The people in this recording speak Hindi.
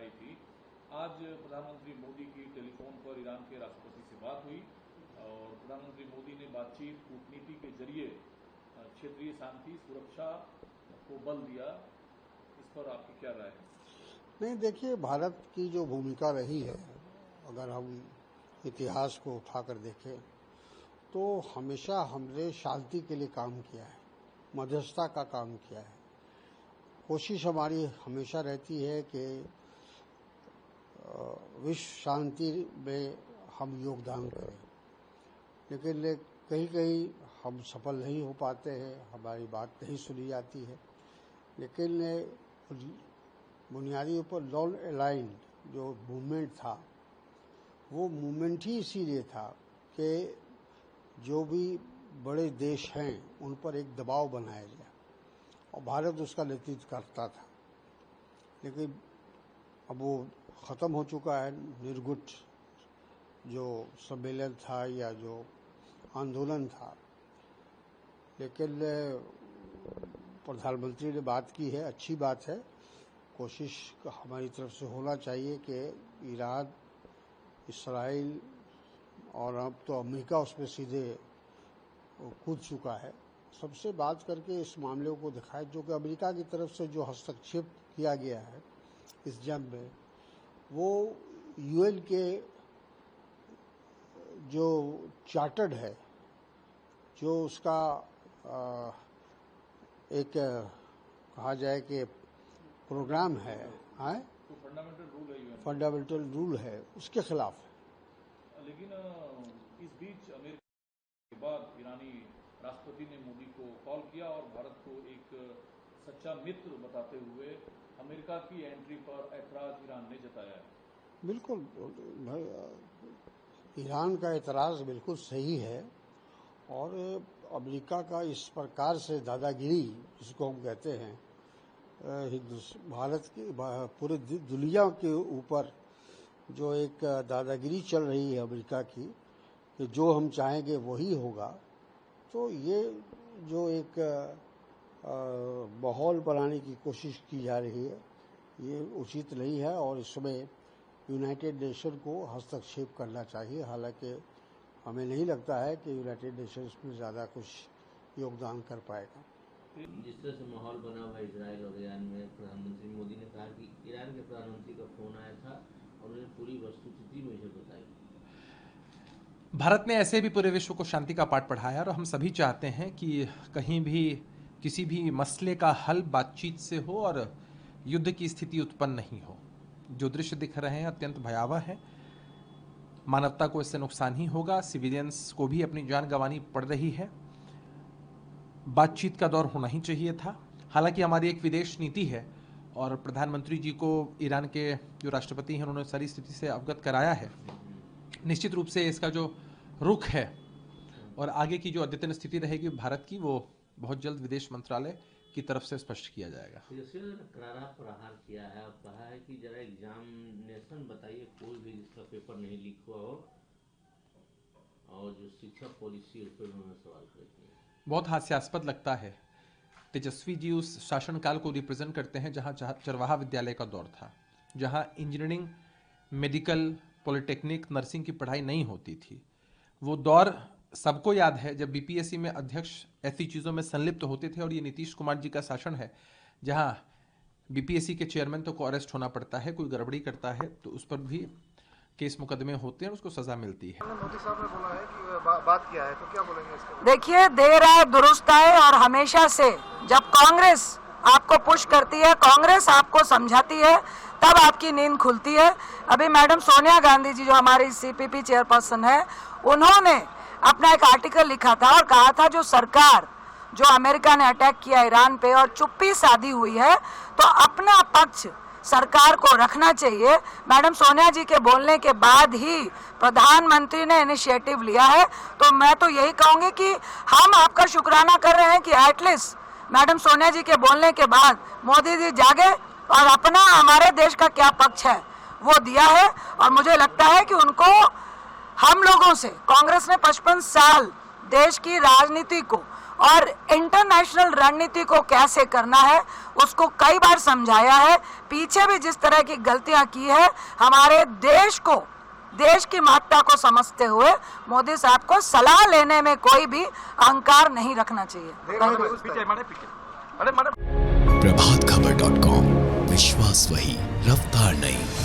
दिखाई थी। आज प्रधानमंत्री मोदी की टेलीफोन पर ईरान के राष्ट्रपति से बात हुई और प्रधानमंत्री मोदी ने बातचीत कूटनीति के जरिए क्षेत्रीय शांति सुरक्षा को बल दिया। इस पर आपकी क्या राय है? नहीं, देखिए, भारत की जो भूमिका रही है, अगर हम इतिहास को उठाकर देखें तो हमेशा हमने शांति के लिए काम किया है, मध्यस्थता का काम किया है। कोशिश हमारी हमेशा रहती है कि विश्व शांति में हम योगदान करें, लेकिन कहीं कहीं हम सफल नहीं हो पाते हैं, हमारी बात नहीं सुनी जाती है। लेकिन बुनियादी ऊपर नॉन अलाइंड जो मूवमेंट था, वो मूवमेंट ही इसीलिए था कि जो भी बड़े देश हैं उन पर एक दबाव बनाया गया और भारत उसका नेतृत्व करता था। लेकिन अब वो ख़त्म हो चुका है। निर्गुट जो सम्मेलन था या जो आंदोलन था, लेकिन प्रधानमंत्री ने बात की है, अच्छी बात है। कोशिश हमारी तरफ से होना चाहिए कि ईरान, इसराइल और अब तो अमेरिका उसमें सीधे कूद चुका है, सबसे बात करके इस मामले को दिखाए। जो कि अमेरिका की तरफ से जो हस्तक्षेप किया गया है इस जंग में, वो यूएन के जो चार्टर्ड है, जो उसका एक कहा जाए कि प्रोग्राम है, तो फंडामेंटल रूल है, उसके खिलाफ है। लेकिन इस बीच अमेरिका के बाद ईरानी राष्ट्रपति ने मोदी को कॉल किया और भारत को एक सच्चा मित्र बताते हुए अमेरिका की एंट्री पर ऐतराज ईरान ने जताया है। बिल्कुल, ईरान का ऐतराज बिल्कुल सही है और अमेरिका का इस प्रकार से दादागिरी, जिसको हम कहते हैं, भारत की पूरे दुनिया के ऊपर जो एक दादागिरी चल रही है अमेरिका की, कि जो हम चाहेंगे वही होगा, तो ये जो एक माहौल बनाने की कोशिश की जा रही है, ये उचित नहीं है और इसमें यूनाइटेड नेशन को हस्तक्षेप करना चाहिए। हालांकि हमें नहीं लगता है कि यूनाइटेड नेशंस में ज़्यादा कुछ योगदान कर पाएगा। जिस तरह से माहौल बना हुआ इजराइल और ईरान में, प्रधानमंत्री मोदी ने कहा कि ईरान के प्रधानमंत्री का फोन आया था और उन्होंने पूरी वस्तुस्थिति मुझे बताई। भारत ने ऐसे भी पूरे विश्व को शांति का पाठ पढ़ाया और हम सभी चाहते हैं कि कहीं भी किसी भी मसले का हल बातचीत से हो और युद्ध की स्थिति उत्पन्न नहीं हो। जो दृश्य दिख रहे हैं अत्यंत भयावह है, मानवता को इससे नुकसान ही होगा, सिविलियंस को भी अपनी जान गंवानी पड़ रही है। बातचीत का दौर होना ही चाहिए था। हालांकि हमारी एक विदेश नीति है और प्रधानमंत्री जी को ईरान के जो राष्ट्रपति हैं उन्होंने सारी स्थिति से अवगत कराया है। निश्चित रूप से इसका जो रुख है और आगे की जो अद्यतन स्थिति रहेगी भारत की, वो बहुत जल्द विदेश मंत्रालय की तरफ से स्पष्ट किया जाएगा। करारा प्रहार किया है और कहा है कि जरा एग्जामिनेशन बताइए, कोई भी जिसका पेपर नहीं लीक हुआ हो, और जो शिक्षा पॉलिसी उस पर उन्होंने सवाल किया। बहुत हास्यास्पद लगता है। तेजस्वी जी उस शासनकाल को रिप्रेजेंट करते हैं जहां चरवाहा विद्यालय का दौर था, जहां इंजीनियरिंग, मेडिकल, पॉलिटेक्निक, नर्सिंग की पढ़ाई नहीं होती थी। वो दौर सबको याद है जब बीपीएससी में अध्यक्ष ऐसी चीज़ों में संलिप्त होते थे। और ये नीतीश कुमार जी का शासन है जहां बीपीएससी के चेयरमैन तो को अरेस्ट होना पड़ता है, कोई गड़बड़ी करता है तो उस पर भी केस मुकदमे होते हैं, उसको सजा मिलती है। मोदी साहब ने बोला है कि बात किया है, तो क्या बोलेंगे इसके? देखिए, देर आए दुरुस्त आए, और हमेशा से जब कांग्रेस आपको पुश करती है, कांग्रेस आपको समझाती है, तब आपकी नींद खुलती है। अभी मैडम सोनिया गांधी जी जो हमारी सीपीपी चेयरपर्सन है, उन्होंने अपना एक आर्टिकल लिखा था और कहा था जो सरकार, जो अमेरिका ने अटैक किया ईरान पे और चुप्पी साधी हुई है, तो अपना पक्ष सरकार को रखना चाहिए। मैडम सोनिया जी के बोलने के बाद ही प्रधानमंत्री ने इनिशिएटिव लिया है, तो मैं तो यही कहूंगी कि हम आपका शुक्राना कर रहे हैं कि एटलीस्ट मैडम सोनिया जी के बोलने के बाद मोदी जी जागे और अपना हमारे देश का क्या पक्ष है वो दिया है। और मुझे लगता है कि उनको हम लोगों से, कांग्रेस ने 55 साल देश की राजनीति को और इंटरनेशनल रणनीति को कैसे करना है उसको कई बार समझाया है। पीछे भी जिस तरह की गलतियां की है, हमारे देश को, देश की महत्ता को समझते हुए मोदी साहब को सलाह लेने में कोई भी अहंकार नहीं रखना चाहिए। प्रभातखबर.com, विश्वास वही, रफ्तार नहीं।